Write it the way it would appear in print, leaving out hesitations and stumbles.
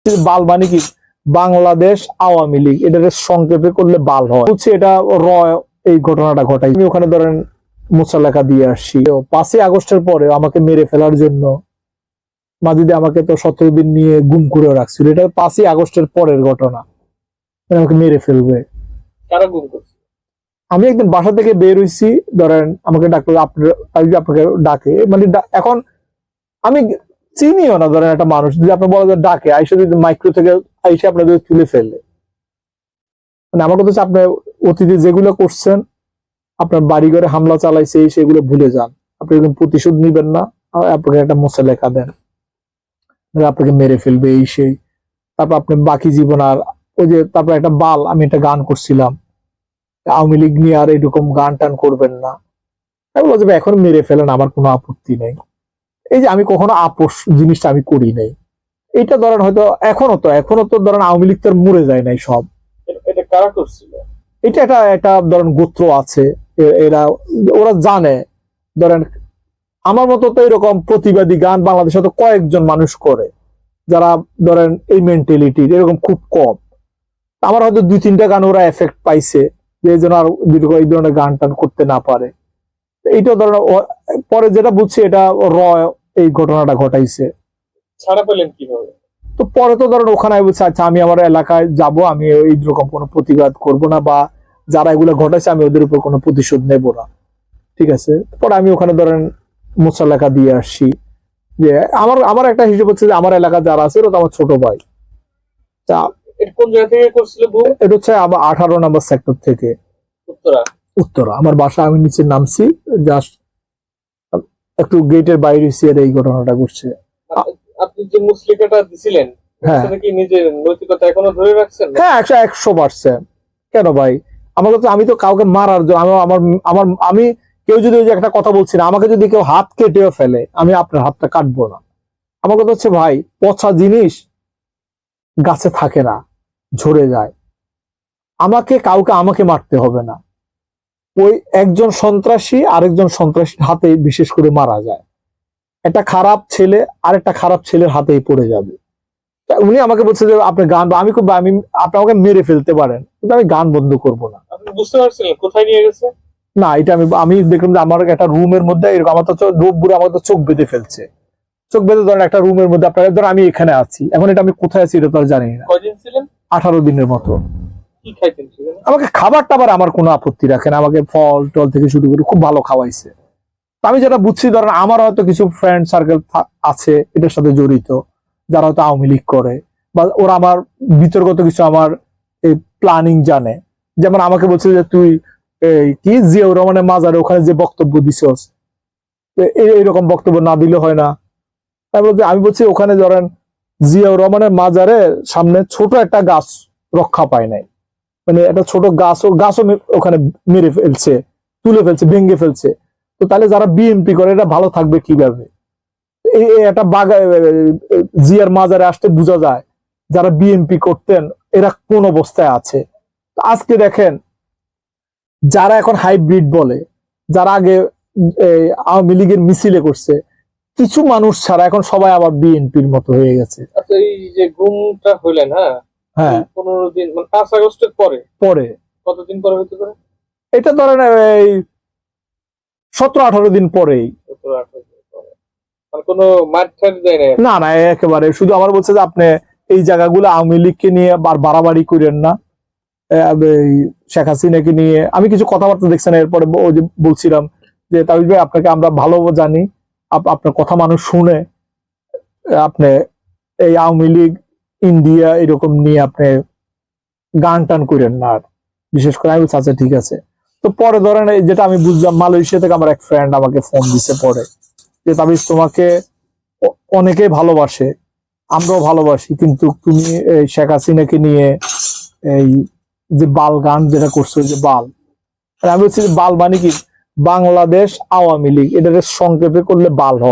বাল মানে কি বাংলাদেশ আওয়ামী লীগ, এটাকে সংক্ষেপে করলে বাল হয় হচ্ছে এটা এই ঘটনাটা ঘটাই। আমি ওখানে ধরেন মুসালেখা দিয়ে আসছি। 5ই আগস্টের পরে আমাকে মেরে ফেলার জন্য মাজিদে আমাকে তো 17 দিন নিয়ে গুম করে রাখছিল। এটা 5ই আগস্টের পরের ঘটনা। আমাকে মেরে ফেলবে। কারা গুম করছে? আমি একদিন বাসা থেকে বের হইছি, ধরেন আমাকে ডাকলো, আপনাকে ডাকে, মানে এখন আমি চিনিও না, ধরেন একটা মানুষ যদি আপনি বলা যায় ডাকে আইসা, যদি মাইক্রো থেকে আইসা আপনাদের তুলে ফেললে, মানে আমার কথা হচ্ছে আপনি অতীতে যেগুলো করছেন, আপনার বাড়ি ঘরে হামলা চালাইছে, সেগুলো ভুলে যান। আপনি একদম প্রতিশোধ নিবেন না, আপনাকে একটা মুসালেখা দেন, আপনাকে মেরে ফেলবে এই সেই। তারপর আপনি বাকি জীবন আর ওই যে, তারপর একটা বাল, আমি একটা গান করছিলাম আওয়ামী লীগ নিয়ে আর এরকম গান টান করবেন না। আমি বলছি এখন মেরে ফেলেন, আমার কোনো আপত্তি নেই। এই যে আমি কখনো আপোষ জিনিসটা আমি করি নাই। এটা ধরেন হয়তো এখনো তো ধরেন আওয়ামী লীগ তার মরে যায় নাই সব। এটা কারা করছিল? এটা একটা ধরেন গোত্র আছে, ওরা জানে। ধরেন আমার মতো তো এরকম প্রতিবাদী গান বাংলাদেশে তো কয়েকজন মানুষ করে, যারা ধরেন এই মেন্টালিটি এরকম খুব কম। আমার হয়তো 2-3টা গান ওরা এফেক্ট পাইছে, যে যেন আর এই ধরনের গান টান করতে না পারে। এইটা ধরেন পরে যেটা বুঝছি, এটা এই ঘটনাটা ঘটাইছে। ছাড়া পেলেন কিভাবে? তো পরে তো ধরেন ওখানে বলছে আচ্ছা আমি আমার এলাকায় যাব, আমি এইরকম কোনো প্রতিবাদ করব না, বা যারা এগুলো ঘটাইছে আমি ওদের উপর কোনো প্রতিশোধ নেব না, ঠিক আছে। পরে আমি ওখানে ধরেন মুসালেখা দিয়ে আসছি, যে আমার একটা হিসেব হচ্ছে যে আমার এলাকা যারা আছে ওরা তো আমার ছোট ভাই। তা কোন জায়গা থেকে করছিল? এটা হচ্ছে আমার 18 নম্বর সেক্টর থেকে, উত্তরা আমার বাসা। আমি নিচে নামছি, জাস্ট একটু গেটের বাইরে এই ঘটনাটা ঘটছে। আপনি যে মুসলিকাটা দিছিলেন, সেটা কি নিজের নৈতিকতা এখনো ধরে রাখছেন? হ্যাঁ, 100%। কেন ভাই, আমি তো কাউকে মারার জন্য আমি কেউ যদি ওই যে একটা কথা বলছি না, আমাকে যদি কেউ হাত কেটেও ফেলে, আমি আপনার হাতটা কাটবো না। আমার কথা হচ্ছে ভাই, পচা জিনিস গাছে থাকে না, ঝরে যায়। আমাকে মারতে হবে না। ওই একজন সন্ত্রাসী আরেকজন সন্ত্রাসীর হাতে বিশেষ করে মারা যায়, একটা খারাপ ছেলে আরেকটা খারাপ ছেলের হাতেই পড়ে যাবে। উনি আমাকে বলছে যে আপনি গান, আপনি আমাকে মেরে ফেলতে পারেন, কিন্তু আমি গান বন্ধ করব না। আপনি বুঝতে পারছিলেন কোথায় নিয়ে গেছে? না, এটা আমি দেখলাম যে আমার একটা রুমের মধ্যে এরকম, আমার তো রোবপুরে আমাকে তো চোখ বেঁধে ফেলছে। চোখ বেঁধে ধরেন একটা রুমের মধ্যে, আপনার ধরেন আমি এখানে আছি, এখন এটা আমি কোথায় আছি এটা তো আর জানি না। কয়দিন ছিলেন? 18 দিনের মতো। কি খাইতেন? আমাকে খাবার টাবার আমার কোনো আপত্তি রাখে না, আমাকে ফল টল থেকে শুরু করে খুব ভালো খাওয়াইছে। আমি যেটা বুঝছি, ধরেন আমার হয়তো কিছু ফ্রেন্ড সার্কেল আছে এটার সাথে জড়িত, যারা হয়তো আওয়ামী লীগ করে, বা ওরা আমার বিতর্কত কিছু আমার এই প্ল্যানিং জানে। যেমন আমাকে বলছে যে তুই কি জিয়াউর রহমানের মাজারে ওখানে যে বক্তব্য দিছস, এইরকম বক্তব্য না দিলে হয় না। আমি বলছি ওখানে ধরেন জিয়াউর রহমানের মাজারে সামনে ছোট একটা গাছ রক্ষা পায় নাই, মানে একটা ছোট গাছও ওখানে মেরে ফেলছে, তুলে ফেলছে, ভেঙে ফেলছে। তো তাহলে যারা বিএনপি করে এটা ভালো থাকবে কিভাবে? একটা জিয়ার মাজারে আসতে বোঝা যায় যারা বিএনপি করতেন এরা কোন অবস্থায় আছে। আজকে দেখেন, যারা এখন হাইব্রিড বলে, যারা আগে আওয়ামী লীগের মিছিলে করছে, কিছু মানুষ ছাড়া এখন সবাই আবার বিএনপির মতো হয়ে গেছে। আচ্ছা, এই যে গুমটা হইলেন, হ্যাঁ 15 দিন, মানে 5 আগস্টের পরে কতদিন পরে হইতে পারে? এটা ধরেন এই 17-18 দিন পরেই। 17-18 দিন পরে। আর কোনো মারঠার দেয় না? না, একেবারে শুধু আমার বলছে যে আপনি এই জায়গাগুলো আওয়ামী লীগকে নিয়ে বাড়াবাড়ি করেন না, শেখ হাসিনাকে নিয়ে আমি কিছু কথাবার্তা দেখছেন। এরপরে ওই যে বলছিলাম যে তাবিজ ভাই আপনাকে আমরা ভালো জানি, আপনার কথা মানুষ শুনে, আপনি এই আওয়ামী লীগ ইন্ডিয়া এরকম নিয়ে আপনি গান টান করেন না। আর বিশেষ করে আমি বলছি আচ্ছা ঠিক আছে। তো পরে ধরেন যেটা আমি বুঝলাম, মালয়েশিয়া থেকে আমার এক ফ্রেন্ড আমাকে ফোন দিছে পরে, যে তাবিজ তোমাকে অনেকেই ভালোবাসে, আমরাও ভালোবাসি, কিন্তু তুমি শেখ হাসিনাকে নিয়ে এই যে বাল গান যেটা করছো, যে বাল, আমি বলছি বাল মানে কি বাংলাদেশ আওয়ামী লীগ, এটাকে সংক্ষেপে করলে বাল হয়।